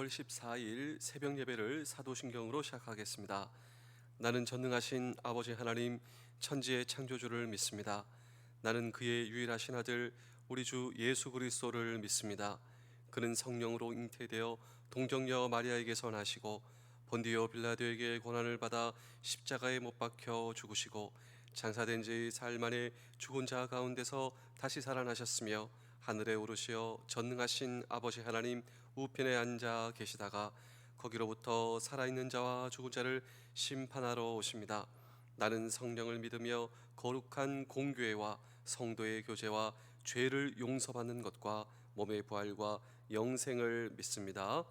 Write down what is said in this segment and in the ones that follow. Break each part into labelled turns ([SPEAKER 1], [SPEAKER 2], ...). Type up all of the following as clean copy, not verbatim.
[SPEAKER 1] 10월 14일 새벽 예배를 사도신경으로 시작하겠습니다. 나는 전능하신 아버지 하나님 천지의 창조주를 믿습니다. 나는 그의 유일하신 아들 우리 주 예수 그리스도를 믿습니다. 그는 성령으로 잉태되어 동정녀 마리아에게서 나시고 본디오 빌라도에게 고난을 받아 십자가에 못 박혀 죽으시고 장사된 지 사흘 만에 죽은 자 가운데서 다시 살아나셨으며 하늘에 오르시어 전능하신 아버지 하나님 우편에 앉아 계시다가 거기로부터 살아있는 자와 죽은 자를 심판하러 오십니다. 나는 성령을 믿으며 거룩한 공교회와 성도의 교제와 죄를 용서받는 것과 몸의 부활과 영생을 믿습니다.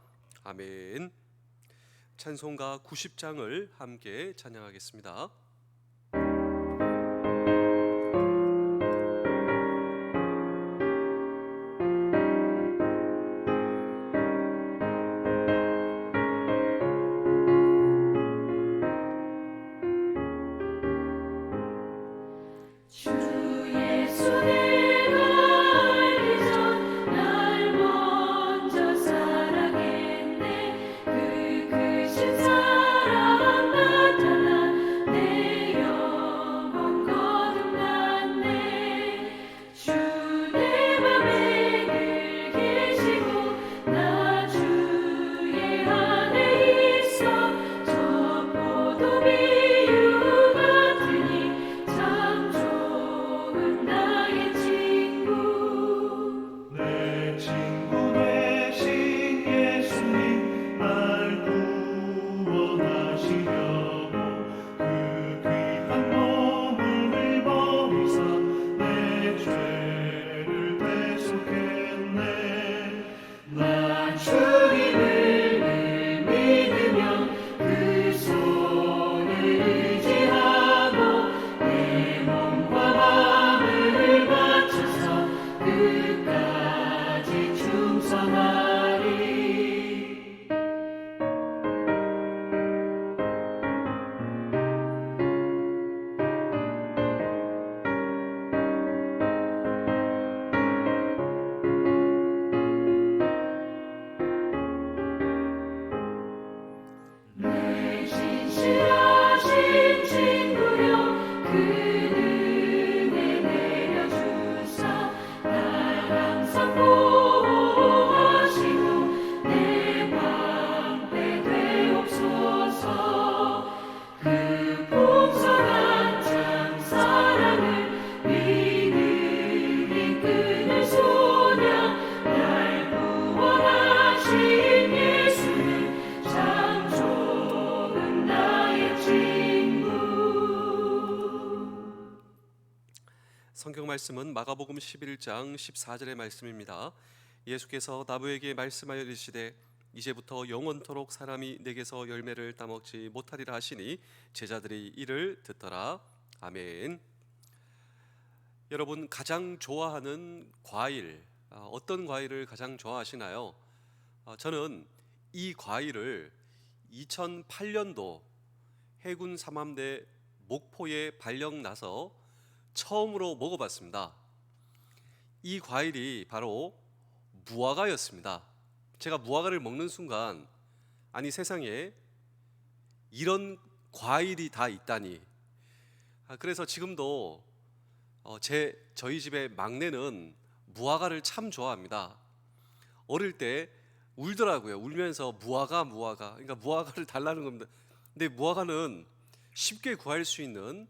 [SPEAKER 1] 아멘. 찬송가 90장을 함께 찬양하겠습니다. 성경 말씀은 마가복음 11장 14절의 말씀입니다. 예수께서 나무에게 말씀하여 이르시되 이제부터 영원토록 사람이 내게서 열매를 따먹지 못하리라 하시니 제자들이 이를 듣더라. 아멘. 여러분 가장 좋아하는 과일, 어떤 과일을 가장 좋아하시나요? 저는 이 과일을 2008년도 해군 삼함대 목포에 발령 나서 처음으로 먹어봤습니다. 이 과일이 바로 무화과였습니다. 제가 무화과를 먹는 순간 아니 세상에 이런 과일이 다 있다니. 그래서 지금도 저희 집의 막내는 무화과를 참 좋아합니다. 어릴 때 울더라고요. 울면서 무화과. 그러니까 무화과를 달라는 겁니다. 근데 무화과는 쉽게 구할 수 있는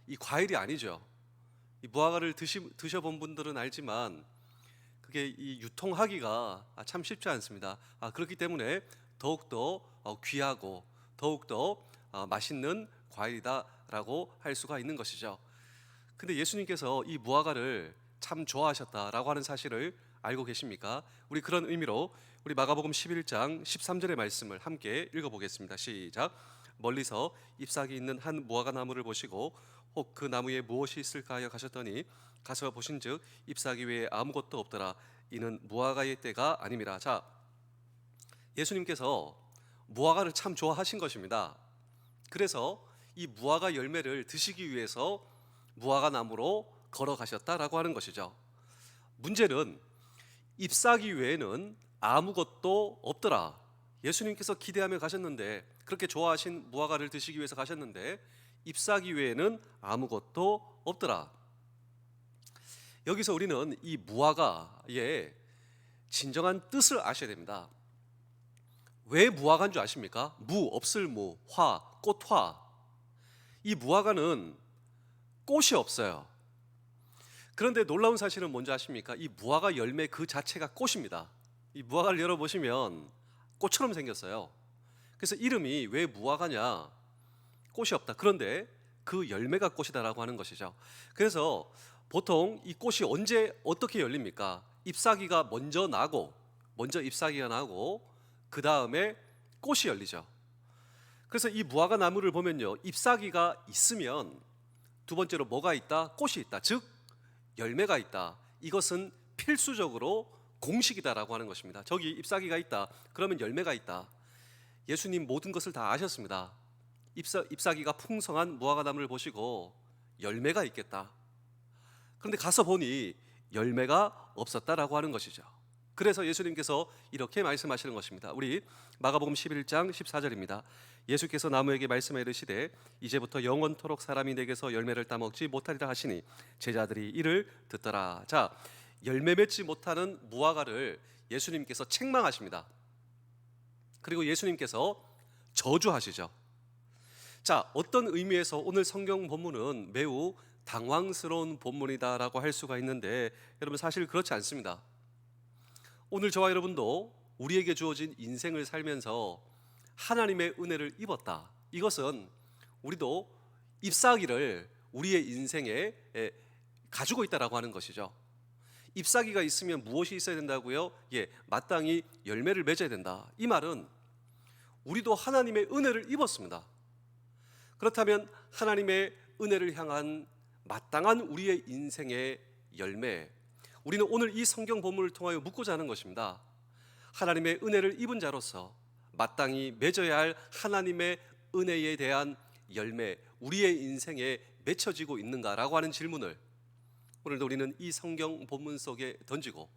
[SPEAKER 1] 이 과일이 아니죠. 이 무화과를 드셔본 분들은 알지만 그게 이 유통하기가 참 쉽지 않습니다. 그렇기 때문에 더욱더 귀하고 더욱더 맛있는 과일이다라고 할 수가 있는 것이죠. 근데 예수님께서 이 무화과를 참 좋아하셨다라고 하는 사실을 알고 계십니까? 우리 그런 의미로 우리 마가복음 11장 13절의 말씀을 함께 읽어보겠습니다. 시작. 멀리서 잎사귀 있는 한 무화과 나무를 보시고 혹 그 나무에 무엇이 있을까 하여 가셨더니 가서 보신즉 잎사귀 외에 아무것도 없더라. 이는 무화과의 때가 아님이라. 자, 예수님께서 무화과를 참 좋아하신 것입니다. 그래서 이 무화과 열매를 드시기 위해서 무화과 나무로 걸어가셨다라고 하는 것이죠. 문제는 잎사귀 외에는 아무것도 없더라. 예수님께서 기대하며 가셨는데, 그렇게 좋아하신 무화과를 드시기 위해서 가셨는데 잎사귀 외에는 아무것도 없더라. 여기서 우리는 이 무화과의 진정한 뜻을 아셔야 됩니다. 왜 무화과인 줄 아십니까? 무, 없을 무, 화, 꽃화. 이 무화과는 꽃이 없어요. 그런데 놀라운 사실은 뭔지 아십니까? 이 무화과 열매 그 자체가 꽃입니다. 이 무화과를 열어보시면 꽃처럼 생겼어요. 그래서 이름이 왜 무화과냐? 꽃이 없다. 그런데 그 열매가 꽃이다라고 하는 것이죠. 그래서 보통 이 꽃이 언제 어떻게 열립니까? 잎사귀가 먼저 잎사귀가 나고 그 다음에 꽃이 열리죠. 그래서 이 무화과 나무를 보면요, 잎사귀가 있으면 두 번째로 뭐가 있다? 꽃이 있다. 즉 열매가 있다. 이것은 필수적으로 공식이다라고 하는 것입니다. 저기 잎사귀가 있다. 그러면 열매가 있다. 예수님 모든 것을 다 아셨습니다. 잎사귀가 풍성한 무화과 나무를 보시고 열매가 있겠다. 그런데 가서 보니 열매가 없었다라고 하는 것이죠. 그래서 예수님께서 이렇게 말씀하시는 것입니다. 우리 마가복음 11장 14절입니다. 예수께서 나무에게 말씀해 이르시되 이제부터 영원토록 사람이 내게서 열매를 따먹지 못하리라 하시니 제자들이 이를 듣더라. 자, 열매 맺지 못하는 무화과를 예수님께서 책망하십니다. 그리고 예수님께서 저주하시죠. 자, 어떤 의미에서 오늘 성경 본문은 매우 당황스러운 본문이다라고 할 수가 있는데, 여러분 사실 그렇지 않습니다. 오늘 저와 여러분도 우리에게 주어진 인생을 살면서 하나님의 은혜를 입었다. 이것은 우리도 잎사귀를 우리의 인생에 가지고 있다라고 하는 것이죠. 잎사귀가 있으면 무엇이 있어야 된다고요? 마땅히 열매를 맺어야 된다. 이 말은 우리도 하나님의 은혜를 입었습니다. 그렇다면 하나님의 은혜를 향한 마땅한 우리의 인생의 열매, 우리는 오늘 이 성경 본문을 통하여 묻고자 하는 것입니다. 하나님의 은혜를 입은 자로서 마땅히 맺어야 할 하나님의 은혜에 대한 열매, 우리의 인생에 맺혀지고 있는가라고 하는 질문을 오늘도 우리는 이 성경 본문 속에 던지고,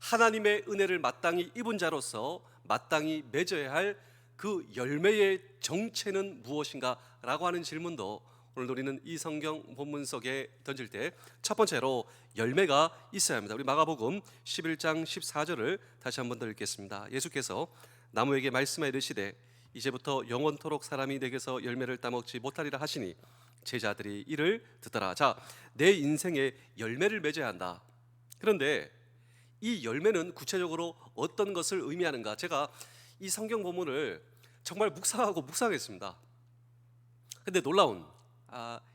[SPEAKER 1] 하나님의 은혜를 마땅히 입은 자로서 마땅히 맺어야 할 그 열매의 정체는 무엇인가 라고 하는 질문도 오늘도 우리는 이 성경 본문 속에 던질 때 첫 번째로 열매가 있어야 합니다. 우리 마가복음 11장 14절을 다시 한번 더 읽겠습니다. 예수께서 나무에게 말씀하여 이르시되 이제부터 영원토록 사람이 내게서 열매를 따먹지 못하리라 하시니 제자들이 이를 듣더라. 자, 내 인생에 열매를 맺어야 한다. 그런데 이 열매는 구체적으로 어떤 것을 의미하는가? 제가 이 성경 본문을 정말 묵상하고 묵상했습니다. 근데 놀라운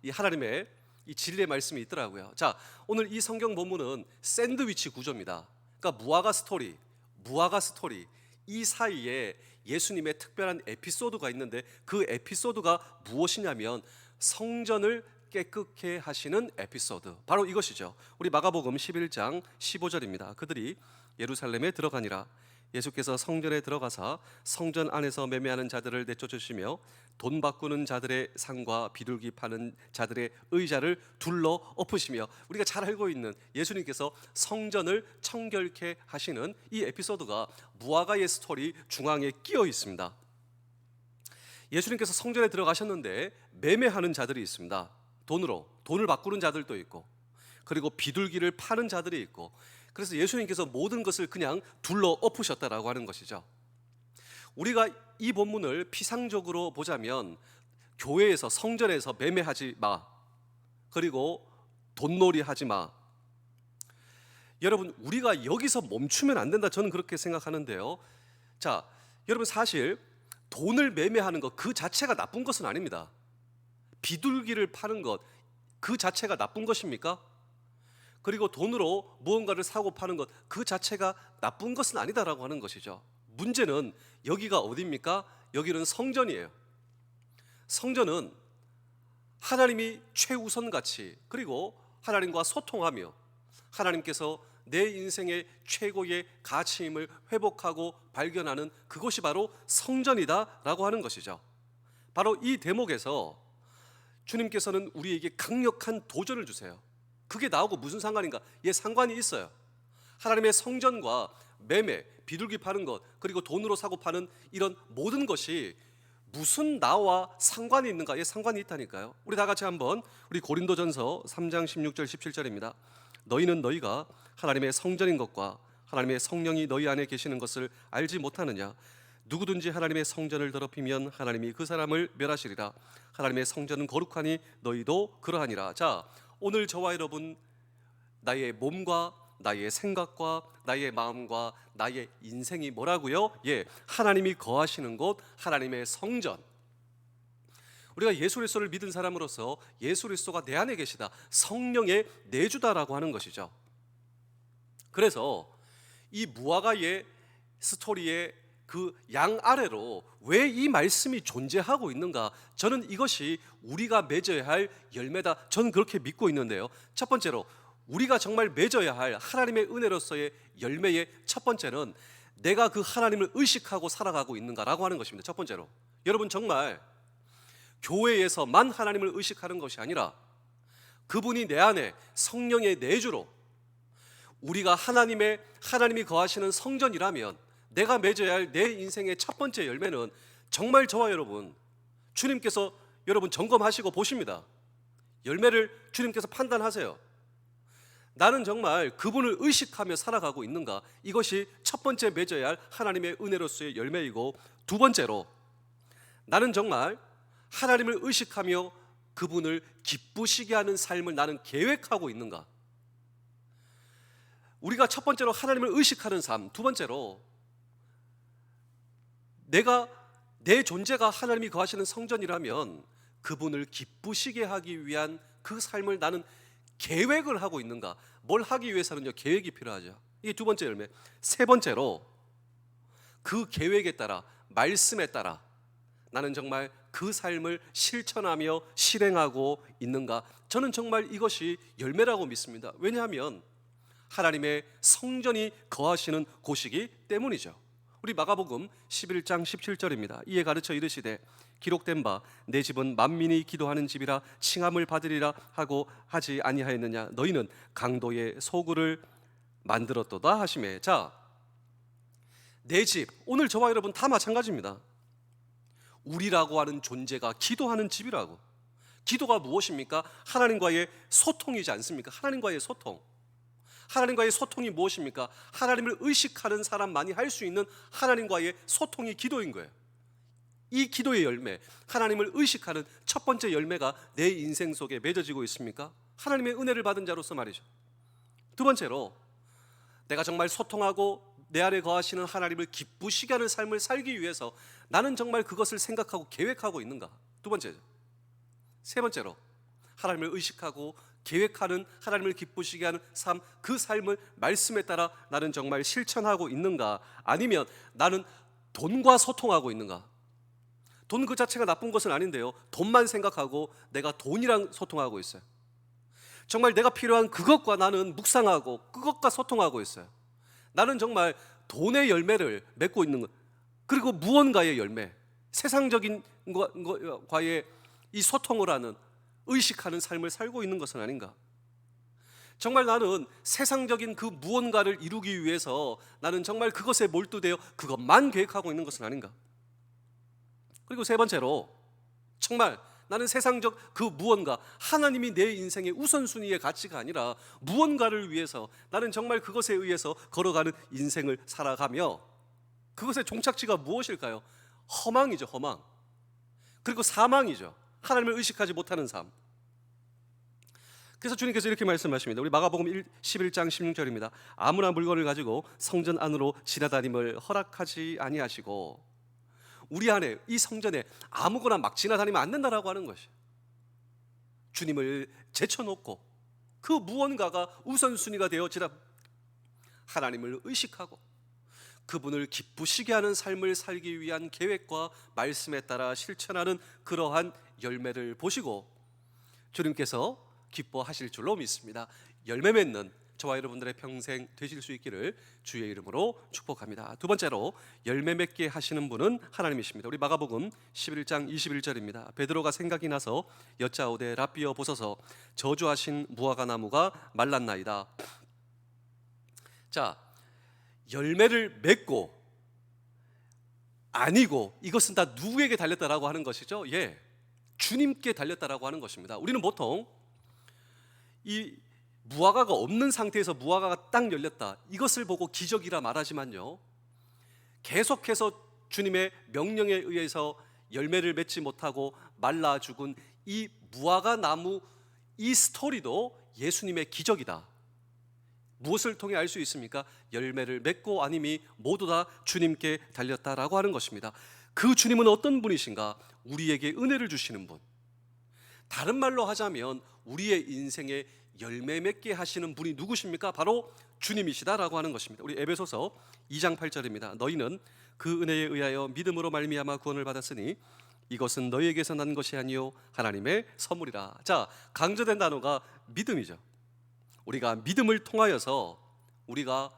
[SPEAKER 1] 이 하나님의 이 진리의 말씀이 있더라고요. 자, 오늘 이 성경 본문은 샌드위치 구조입니다. 그러니까 무화과 스토리 이 사이에 예수님의 특별한 에피소드가 있는데, 그 에피소드가 무엇이냐면 성전을 깨끗게 하시는 에피소드, 바로 이것이죠. 우리 마가복음 11장 15절입니다. 그들이 예루살렘에 들어가니라. 예수께서 성전에 들어가사 성전 안에서 매매하는 자들을 내쫓으시며 돈 바꾸는 자들의 상과 비둘기 파는 자들의 의자를 둘러 엎으시며, 우리가 잘 알고 있는 예수님께서 성전을 청결케 하시는 이 에피소드가 무화과의 스토리 중앙에 끼어 있습니다. 예수님께서 성전에 들어가셨는데 매매하는 자들이 있습니다. 돈을 바꾸는 자들도 있고, 그리고 비둘기를 파는 자들이 있고, 그래서 예수님께서 모든 것을 그냥 둘러 엎으셨다라고 하는 것이죠. 우리가 이 본문을 피상적으로 보자면 교회에서, 성전에서 매매하지 마, 그리고 돈놀이 하지 마. 여러분, 우리가 여기서 멈추면 안 된다, 저는 그렇게 생각하는데요. 자, 여러분, 사실 돈을 매매하는 것 그 자체가 나쁜 것은 아닙니다. 비둘기를 파는 것 그 자체가 나쁜 것입니까? 그리고 돈으로 무언가를 사고 파는 것 그 자체가 나쁜 것은 아니다라고 하는 것이죠. 문제는 여기가 어디입니까? 여기는 성전이에요. 성전은 하나님이 최우선 가치, 그리고 하나님과 소통하며 하나님께서 내 인생의 최고의 가치임을 회복하고 발견하는 그곳이 바로 성전이다라고 하는 것이죠. 바로 이 대목에서 주님께서는 우리에게 강력한 도전을 주세요. 그게 나하고 무슨 상관인가? 상관이 있어요. 하나님의 성전과 매매, 비둘기 파는 것, 그리고 돈으로 사고 파는 이런 모든 것이 무슨 나와 상관이 있는가? 예, 상관이 있다니까요. 우리 다 같이 한번 우리 고린도전서 3장 16절 17절입니다. 너희는 너희가 하나님의 성전인 것과 하나님의 성령이 너희 안에 계시는 것을 알지 못하느냐? 누구든지 하나님의 성전을 더럽히면 하나님이 그 사람을 멸하시리라. 하나님의 성전은 거룩하니 너희도 그러하니라. 자, 오늘 저와 여러분, 나의 몸과 나의 생각과 나의 마음과 나의 인생이 뭐라고요? 예, 하나님이 거하시는 곳, 하나님의 성전. 우리가 예수 그리스도를 믿은 사람으로서 예수 그리스도가 내 안에 계시다, 성령의 내주다라고 하는 것이죠. 그래서 이 무화과의 스토리의 그 양 아래로 왜 이 말씀이 존재하고 있는가? 저는 이것이 우리가 맺어야 할 열매다, 저는 그렇게 믿고 있는데요. 첫 번째로 우리가 정말 맺어야 할 하나님의 은혜로서의 열매의 첫 번째는 내가 그 하나님을 의식하고 살아가고 있는가라고 하는 것입니다. 첫 번째로 여러분, 정말 교회에서만 하나님을 의식하는 것이 아니라 그분이 내 안에 성령의 내주로 우리가 하나님이 거하시는 성전이라면 내가 맺어야 할 내 인생의 첫 번째 열매는 정말 저와 여러분, 주님께서 여러분 점검하시고 보십니다. 열매를 주님께서 판단하세요. 나는 정말 그분을 의식하며 살아가고 있는가? 이것이 첫 번째 맺어야 할 하나님의 은혜로서의 열매이고, 두 번째로 나는 정말 하나님을 의식하며 그분을 기쁘시게 하는 삶을 나는 계획하고 있는가? 우리가 첫 번째로 하나님을 의식하는 삶, 두 번째로 내 존재가 하나님이 거하시는 성전이라면 그분을 기쁘시게 하기 위한 그 삶을 나는 계획을 하고 있는가? 뭘 하기 위해서는요, 계획이 필요하죠. 이게 두 번째 열매. 세 번째로 그 계획에 따라, 말씀에 따라 나는 정말 그 삶을 실천하며 실행하고 있는가? 저는 정말 이것이 열매라고 믿습니다. 왜냐하면 하나님의 성전이 거하시는 곳이기 때문이죠. 우리 마가복음 11장 17절입니다. 이에 가르쳐 이르시되 기록된 바 내 집은 만민이 기도하는 집이라 칭함을 받으리라 하고 하지 아니하였느냐? 너희는 강도의 소굴을 만들었도다 하시매. 자, 내 집, 오늘 저와 여러분 다 마찬가지입니다. 우리라고 하는 존재가 기도하는 집이라고. 기도가 무엇입니까? 하나님과의 소통이지 않습니까? 하나님과의 소통. 하나님과의 소통이 무엇입니까? 하나님을 의식하는 사람만이 할 수 있는 하나님과의 소통이 기도인 거예요. 이 기도의 열매, 하나님을 의식하는 첫 번째 열매가 내 인생 속에 맺어지고 있습니까? 하나님의 은혜를 받은 자로서 말이죠. 두 번째로 내가 정말 소통하고 내 안에 거하시는 하나님을 기쁘시게 하는 삶을 살기 위해서 나는 정말 그것을 생각하고 계획하고 있는가? 두 번째죠. 세 번째로 하나님을 의식하고 계획하는, 하나님을 기쁘시게 하는 삶, 그 삶을 말씀에 따라 나는 정말 실천하고 있는가? 아니면 나는 돈과 소통하고 있는가? 돈 그 자체가 나쁜 것은 아닌데요, 돈만 생각하고 내가 돈이랑 소통하고 있어요. 정말 내가 필요한 그것과 나는 묵상하고 그것과 소통하고 있어요. 나는 정말 돈의 열매를 맺고 있는 것, 그리고 무언가의 열매, 세상적인 과의 이 소통을 하는, 의식하는 삶을 살고 있는 것은 아닌가? 정말 나는 세상적인 그 무언가를 이루기 위해서 나는 정말 그것에 몰두되어 그것만 계획하고 있는 것은 아닌가? 그리고 세 번째로 정말 나는 세상적 그 무언가, 하나님이 내 인생의 우선순위의 가치가 아니라 무언가를 위해서 나는 정말 그것에 의해서 걸어가는 인생을 살아가며, 그것의 종착지가 무엇일까요? 허망이죠, 허망. 그리고 사망이죠. 하나님을 의식하지 못하는 삶. 그래서 주님께서 이렇게 말씀하십니다. 우리 마가복음 11장 16절입니다. 아무나 물건을 가지고 성전 안으로 지나다님을 허락하지 아니하시고, 우리 안에 이 성전에 아무거나 막 지나다니면 안 된다라고 하는 것이, 주님을 제쳐놓고 그 무언가가 우선순위가 되어지라 하나님을 의식하고 그분을 기쁘시게 하는 삶을 살기 위한 계획과 말씀에 따라 실천하는 그러한 열매를 보시고 주님께서 기뻐하실 줄로 믿습니다. 열매 맺는 저와 여러분들의 평생 되실 수 있기를 주의 이름으로 축복합니다. 두 번째로 열매 맺게 하시는 분은 하나님이십니다. 우리 마가복음 11장 21절입니다. 베드로가 생각이 나서 여짜오되 랍비여 보소서 저주하신 무화과 나무가 말랐나이다. 자, 열매를 맺고 아니고 이것은 다 누구에게 달렸다라고 하는 것이죠? 예, 주님께 달렸다라고 하는 것입니다. 우리는 보통 이 무화과가 없는 상태에서 무화과가 딱 열렸다, 이것을 보고 기적이라 말하지만요, 계속해서 주님의 명령에 의해서 열매를 맺지 못하고 말라 죽은 이 무화과 나무, 이 스토리도 예수님의 기적이다. 무엇을 통해 알 수 있습니까? 열매를 맺고 아님이 모두 다 주님께 달렸다라고 하는 것입니다. 그 주님은 어떤 분이신가? 우리에게 은혜를 주시는 분, 다른 말로 하자면 우리의 인생에 열매 맺게 하시는 분이 누구십니까? 바로 주님이시다라고 하는 것입니다. 우리 에베소서 2장 8절입니다. 너희는 그 은혜에 의하여 믿음으로 말미암아 구원을 받았으니 이것은 너희에게서 난 것이 아니요 하나님의 선물이라. 자, 강조된 단어가 믿음이죠. 우리가 믿음을 통하여서 우리가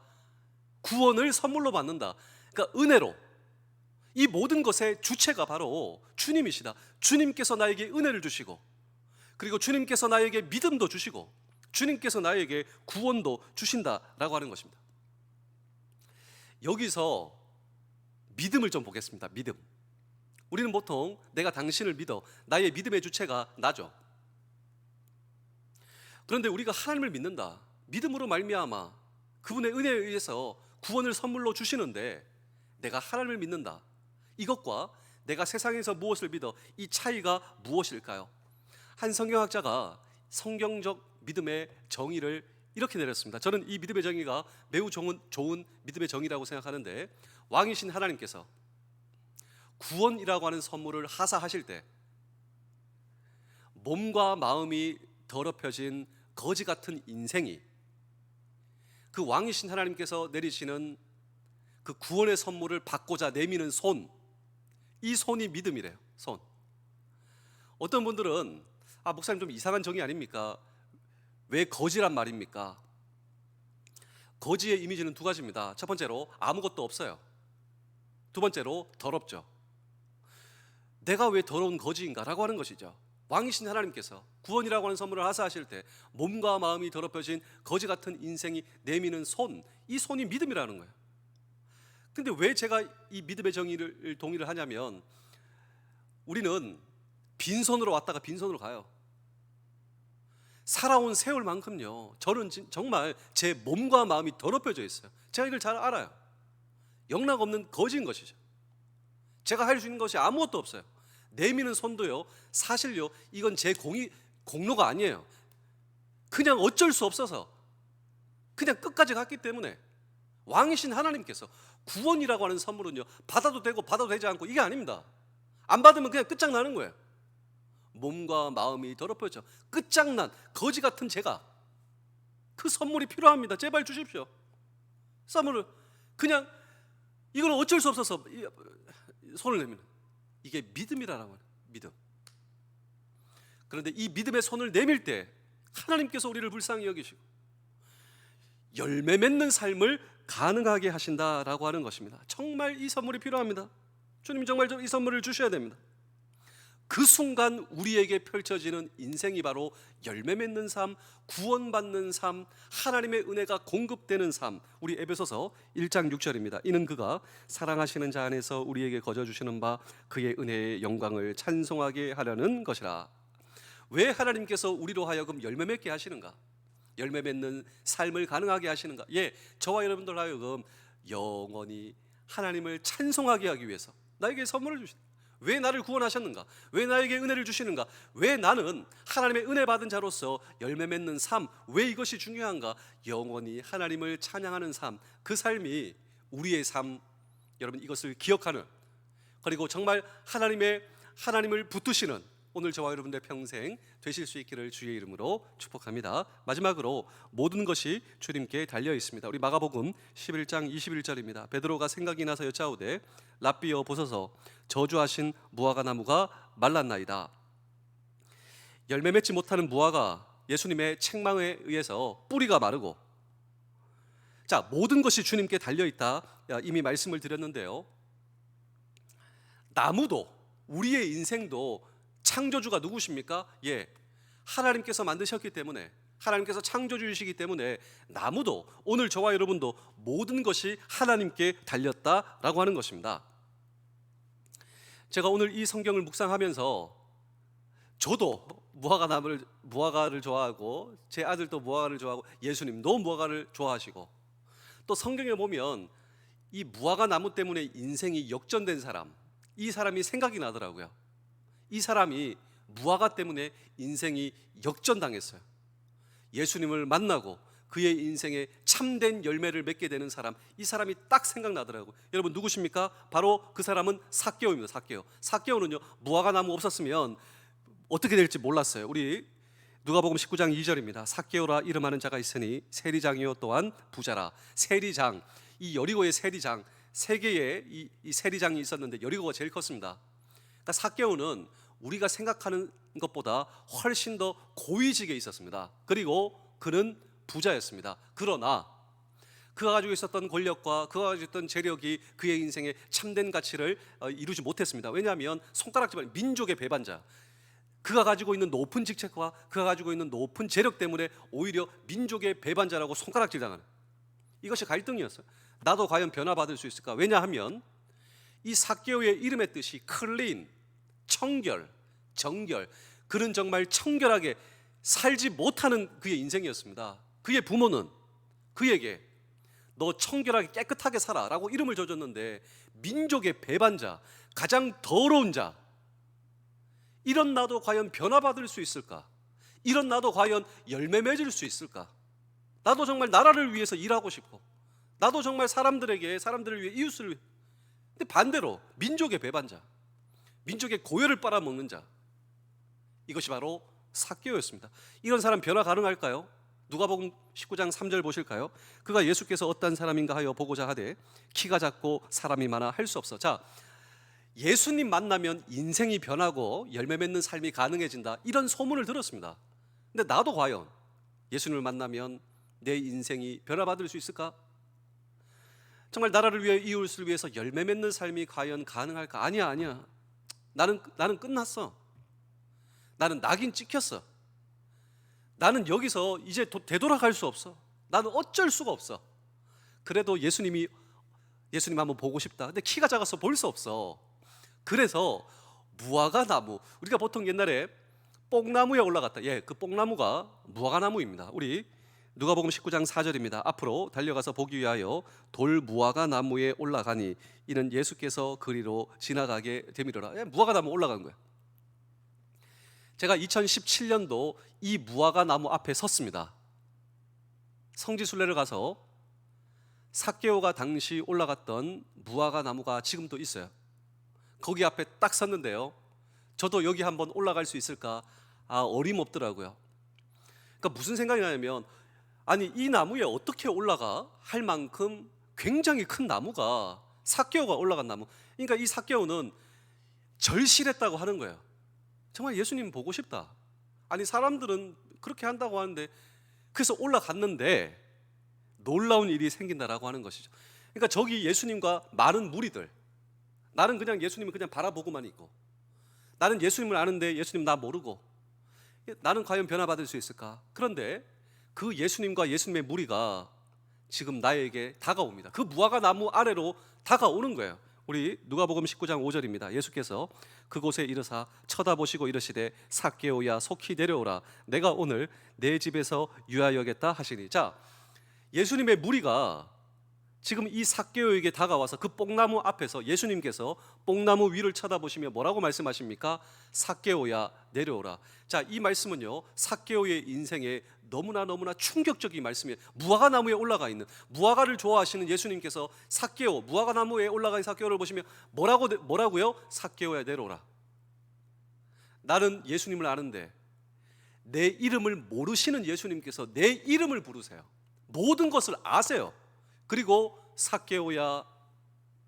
[SPEAKER 1] 구원을 선물로 받는다. 그러니까 은혜로. 이 모든 것의 주체가 바로 주님이시다. 주님께서 나에게 은혜를 주시고, 그리고 주님께서 나에게 믿음도 주시고, 주님께서 나에게 구원도 주신다라고 하는 것입니다. 여기서 믿음을 좀 보겠습니다. 믿음. 우리는 보통 내가 당신을 믿어, 나의 믿음의 주체가 나죠. 그런데 우리가 하나님을 믿는다, 믿음으로 말미암아 그분의 은혜에 의해서 구원을 선물로 주시는데, 내가 하나님을 믿는다, 이것과 내가 세상에서 무엇을 믿어, 이 차이가 무엇일까요? 한 성경학자가 성경적 믿음의 정의를 이렇게 내렸습니다. 저는 이 믿음의 정의가 매우 좋은 믿음의 정의라고 생각하는데, 왕이신 하나님께서 구원이라고 하는 선물을 하사하실 때 몸과 마음이 더럽혀진 거지 같은 인생이 그 왕이신 하나님께서 내리시는 그 구원의 선물을 받고자 내미는 손, 이 손이 믿음이래요. 손. 어떤 분들은 목사님 좀 이상한 정의 아닙니까? 왜 거지란 말입니까? 거지의 이미지는 두 가지입니다. 첫 번째로 아무것도 없어요. 두 번째로 더럽죠. 내가 왜 더러운 거지인가? 라고 하는 것이죠. 왕이신 하나님께서 구원이라고 하는 선물을 하사하실 때 몸과 마음이 더럽혀진 거지 같은 인생이 내미는 손, 이 손이 믿음이라는 거예요. 근데 왜 제가 이 믿음의 정의를 동의를 하냐면, 우리는 빈손으로 왔다가 빈손으로 가요. 살아온 세월만큼요, 저는 정말 제 몸과 마음이 더럽혀져 있어요. 제가 이걸 잘 알아요. 영락 없는 거지인 것이죠. 제가 할 수 있는 것이 아무것도 없어요. 내미는 손도요, 사실요, 이건 제 공로가 아니에요. 그냥 어쩔 수 없어서 그냥 끝까지 갔기 때문에, 왕이신 하나님께서 구원이라고 하는 선물은요, 받아도 되고 받아도 되지 않고 이게 아닙니다. 안 받으면 그냥 끝장나는 거예요. 몸과 마음이 더럽혀져 끝장난 거지 같은 제가 그 선물이 필요합니다. 제발 주십시오. 선물을 그냥 이건 어쩔 수 없어서 손을 내미는, 이게 믿음이라는 거예요. 믿음. 그런데 이 믿음의 손을 내밀 때 하나님께서 우리를 불쌍히 여기시고 열매 맺는 삶을 가능하게 하신다라고 하는 것입니다. 정말 이 선물이 필요합니다. 주님 정말 이 선물을 주셔야 됩니다. 그 순간 우리에게 펼쳐지는 인생이 바로 열매 맺는 삶, 구원받는 삶, 하나님의 은혜가 공급되는 삶. 우리 에베소서 1장 6절입니다. 이는 그가 사랑하시는 자 안에서 우리에게 거저 주시는 바 그의 은혜의 영광을 찬송하게 하려는 것이라. 왜 하나님께서 우리로 하여금 열매 맺게 하시는가? 열매 맺는 삶을 가능하게 하시는가? 예, 저와 여러분들 하여금 영원히 하나님을 찬송하게 하기 위해서 나에게 선물을 주신다. 왜 나를 구원하셨는가? 왜 나에게 은혜를 주시는가? 왜 나는 하나님의 은혜 받은 자로서 열매 맺는 삶, 왜 이것이 중요한가? 영원히 하나님을 찬양하는 삶, 그 삶이 우리의 삶, 여러분 이것을 기억하는, 그리고 정말 하나님을 붙드시는 오늘 저와 여러분들 평생 되실 수 있기를 주의 이름으로 축복합니다. 마지막으로 모든 것이 주님께 달려 있습니다. 우리 마가복음 11장 21절입니다. 베드로가 생각이 나서 여짜오되 랍비여 보소서 저주하신 무화과 나무가 말랐나이다. 열매 맺지 못하는 무화과, 예수님의 책망에 의해서 뿌리가 마르고, 자, 모든 것이 주님께 달려 있다 이미 말씀을 드렸는데요, 나무도 우리의 인생도 창조주가 누구십니까? 예, 하나님께서 만드셨기 때문에 하나님께서 창조주이시기 때문에 나무도, 오늘 저와 여러분도 모든 것이 하나님께 달렸다라고 하는 것입니다. 제가 오늘 이 성경을 묵상하면서 저도 무화과를 좋아하고, 제 아들도 무화과를 좋아하고, 예수님도 무화과를 좋아하시고, 또 성경에 보면 이 무화과 나무 때문에 인생이 역전된 사람, 이 사람이 생각이 나더라고요. 이 사람이 무화과 때문에 인생이 역전당했어요. 예수님을 만나고 그의 인생에 참된 열매를 맺게 되는 사람, 이 사람이 딱 생각나더라고요. 여러분 누구십니까? 바로 그 사람은 삭개오입니다. 삭개오는요, 무화과 나무 없었으면 어떻게 될지 몰랐어요. 우리 누가복음 19장 2절입니다. 삭개오라 이름하는 자가 있으니 세리장이요 또한 부자라. 세리장, 이 여리고의 세리장, 세 개의 이 세리장이 있었는데 여리고가 제일 컸습니다. 그러니까 삭개오는 우리가 생각하는 것보다 훨씬 더 고위직에 있었습니다. 그리고 그는 부자였습니다. 그러나 그가 가지고 있었던 권력과 그가 가지고 있던 재력이 그의 인생에 참된 가치를 이루지 못했습니다. 왜냐하면 손가락질만, 민족의 배반자, 그가 가지고 있는 높은 직책과 그가 가지고 있는 높은 재력 때문에 오히려 민족의 배반자라고 손가락질 당하는, 이것이 갈등이었어요. 나도 과연 변화받을 수 있을까? 왜냐하면 이 삭개오의 이름의 뜻이 클린, 청결, 정결, 그는 정말 청결하게 살지 못하는 그의 인생이었습니다. 그의 부모는 그에게 너 청결하게 깨끗하게 살아 라고 이름을 줘줬는데, 민족의 배반자, 가장 더러운 자, 이런 나도 과연 변화받을 수 있을까? 이런 나도 과연 열매 맺을 수 있을까? 나도 정말 나라를 위해서 일하고 싶고, 나도 정말 사람들을 위해, 이웃을 위해. 근데 반대로 민족의 배반자, 민족의 고열을 빨아먹는 자, 이것이 바로 삭개오였습니다. 이런 사람 변화 가능할까요? 누가복음 19장 3절 보실까요? 그가 예수께서 어떤 사람인가 하여 보고자 하되 키가 작고 사람이 많아 할 수 없어. 자, 예수님 만나면 인생이 변하고 열매 맺는 삶이 가능해진다, 이런 소문을 들었습니다. 근데 나도 과연 예수님을 만나면 내 인생이 변화받을 수 있을까? 정말 나라를 위해, 이웃을 위해서 열매 맺는 삶이 과연 가능할까? 아니야. 나는 끝났어. 나는 낙인 찍혔어. 나는 여기서 이제 되돌아갈 수 없어. 나는 어쩔 수가 없어. 그래도 예수님 한번 보고 싶다. 근데 키가 작아서 볼 수 없어. 그래서 무화과 나무, 우리가 보통 옛날에 뽕나무에 올라갔다, 그 뽕나무가 무화과 나무입니다. 우리 누가복음 19장 4절입니다. 앞으로 달려가서 보기 위하여 돌 무화과 나무에 올라가니 이는 예수께서 그리로 지나가게 되미로라. 무화과 나무 올라간 거야. 제가 2017년도 이 무화과 나무 앞에 섰습니다. 성지순례를 가서 삭개오가 당시 올라갔던 무화과 나무가 지금도 있어요. 거기 앞에 딱 섰는데요, 저도 여기 한번 올라갈 수 있을까? 어림없더라고요. 그러니까 무슨 생각이 나냐면, 아니 이 나무에 어떻게 올라가? 할 만큼 굉장히 큰 나무가, 삭개오가 올라간 나무. 그러니까 이 삭개오는 절실했다고 하는 거예요. 정말 예수님 보고 싶다. 아니 사람들은 그렇게 한다고 하는데, 그래서 올라갔는데 놀라운 일이 생긴다라고 하는 것이죠. 그러니까 저기 예수님과 많은 무리들, 나는 그냥 예수님을 그냥 바라보고만 있고, 나는 예수님을 아는데 예수님 나 모르고, 나는 과연 변화받을 수 있을까? 그런데 그 예수님과 예수님의 무리가 지금 나에게 다가옵니다. 그 무화과 나무 아래로 다가오는 거예요. 우리 누가복음 19장 5절입니다. 예수께서 그곳에 이르사 쳐다보시고 이르시되 삭개오야 속히 내려오라. 내가 오늘 내 집에서 유하여겠다 하시니. 자, 예수님의 무리가 지금 이 삭개오에게 다가와서 그 뽕나무 앞에서 예수님께서 뽕나무 위를 쳐다보시며 뭐라고 말씀하십니까? 삭개오야 내려오라. 자, 이 말씀은요, 삭개오의 인생에 너무나 충격적인 말씀이에요. 무화과 나무에 올라가 있는, 무화과를 좋아하시는 예수님께서 삭개오, 무화과 나무에 올라가 있는 삭개오를 보시며 뭐라고요? 삭개오야 내려오라. 나는 예수님을 아는데 내 이름을 모르시는 예수님께서 내 이름을 부르세요. 모든 것을 아세요. 그리고 삭개오야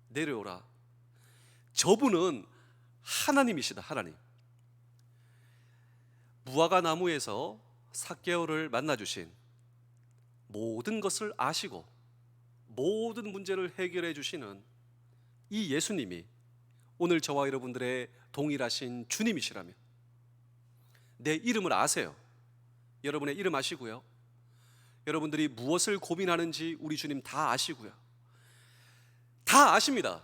[SPEAKER 1] 내려오라. 저분은 하나님이시다. 하나님. 무화과 나무에서 삭개오를 만나주신, 모든 것을 아시고 모든 문제를 해결해 주시는 이 예수님이 오늘 저와 여러분들의 동일하신 주님이시라면, 내 이름을 아세요. 여러분의 이름 아시고요. 여러분들이 무엇을 고민하는지 우리 주님 다 아시고요. 다 아십니다.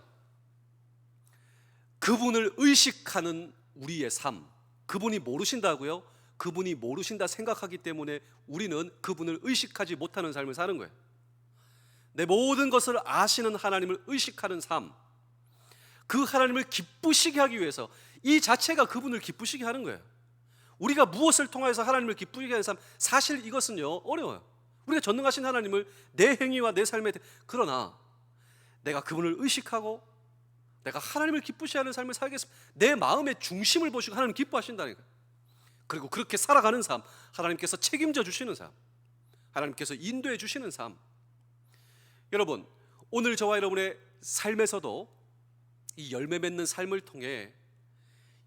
[SPEAKER 1] 그분을 의식하는 우리의 삶, 그분이 모르신다고요? 그분이 모르신다 생각하기 때문에 우리는 그분을 의식하지 못하는 삶을 사는 거예요. 내 모든 것을 아시는 하나님을 의식하는 삶, 그 하나님을 기쁘시게 하기 위해서 이 자체가 그분을 기쁘시게 하는 거예요. 우리가 무엇을 통해서 하나님을 기쁘시게 하는 삶, 사실 이것은요 어려워요. 우리가 전능하신 하나님을 내 행위와 내 삶에, 그러나 내가 그분을 의식하고 내가 하나님을 기쁘시게 하는 삶을 살겠습니다. 내 마음의 중심을 보시고 하나님 기뻐하신다니까요. 그리고 그렇게 살아가는 삶, 하나님께서 책임져 주시는 삶, 하나님께서 인도해 주시는 삶. 여러분, 오늘 저와 여러분의 삶에서도 이 열매 맺는 삶을 통해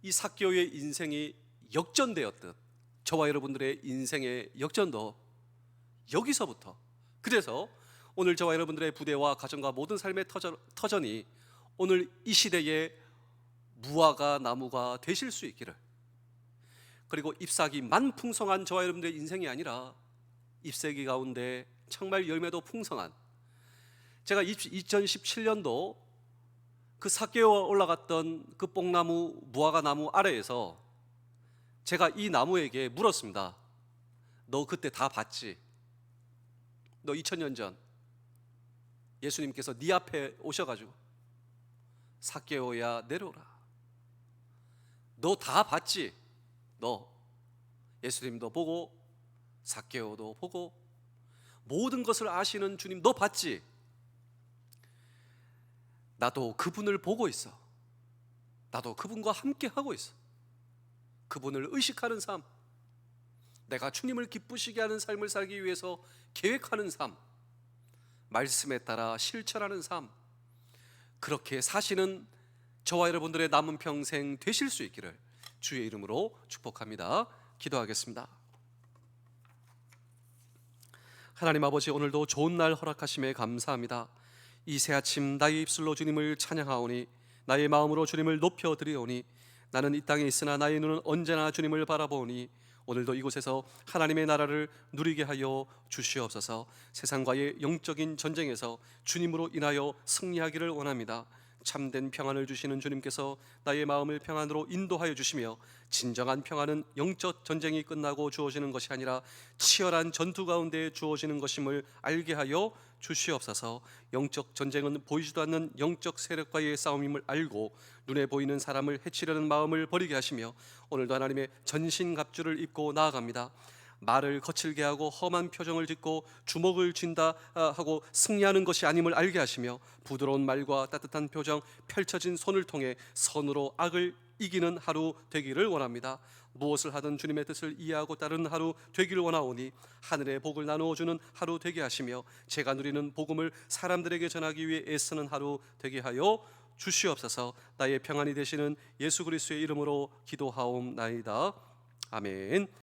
[SPEAKER 1] 이 삭개오의 인생이 역전되었듯 저와 여러분들의 인생의 역전도 여기서부터, 그래서 오늘 저와 여러분들의 부대와 가정과 모든 삶의 터전이 오늘 이 시대의 무화과 나무가 되실 수 있기를, 그리고 잎사귀 만풍성한 저와 여러분들의 인생이 아니라 잎사귀 가운데 정말 열매도 풍성한, 제가 2017년도 그 삭개오가 올라갔던 그 뽕나무 무화과 나무 아래에서 제가 이 나무에게 물었습니다. 너 그때 다 봤지? 너 2000년 전 예수님께서 네 앞에 오셔가지고 삭개오야 내려오라, 너 다 봤지? 너 예수님도 보고 삭개오도 보고 모든 것을 아시는 주님 너 봤지? 나도 그분을 보고 있어. 나도 그분과 함께 하고 있어. 그분을 의식하는 삶, 내가 주님을 기쁘시게 하는 삶을 살기 위해서 계획하는 삶, 말씀에 따라 실천하는 삶, 그렇게 사시는 저와 여러분들의 남은 평생 되실 수 있기를 주의 이름으로 축복합니다. 기도하겠습니다. 하나님 아버지, 오늘도 좋은 날 허락하심에 감사합니다. 이 새 아침 나의 입술로 주님을 찬양하오니 나의 마음으로 주님을 높여드리오니 나는 이 땅에 있으나 나의 눈은 언제나 주님을 바라보니 오늘도 이곳에서 하나님의 나라를 누리게 하여 주시옵소서. 세상과의 영적인 전쟁에서 주님으로 인하여 승리하기를 원합니다. 참된 평안을 주시는 주님께서 나의 마음을 평안으로 인도하여 주시며, 진정한 평안은 영적 전쟁이 끝나고 주어지는 것이 아니라 치열한 전투 가운데 주어지는 것임을 알게 하여 주시옵소서. 영적 전쟁은 보이지도 않는 영적 세력과의 싸움임을 알고 눈에 보이는 사람을 해치려는 마음을 버리게 하시며, 오늘도 하나님의 전신갑주를 입고 나아갑니다. 말을 거칠게 하고 험한 표정을 짓고 주먹을 쥔다 하고 승리하는 것이 아님을 알게 하시며, 부드러운 말과 따뜻한 표정, 펼쳐진 손을 통해 선으로 악을 이기는 하루 되기를 원합니다. 무엇을 하든 주님의 뜻을 이해하고 따르는 하루 되기를 원하오니 하늘의 복을 나누어주는 하루 되게 하시며, 제가 누리는 복음을 사람들에게 전하기 위해 애쓰는 하루 되게 하여 주시옵소서. 나의 평안이 되시는 예수 그리스도의 이름으로 기도하옵나이다. 아멘.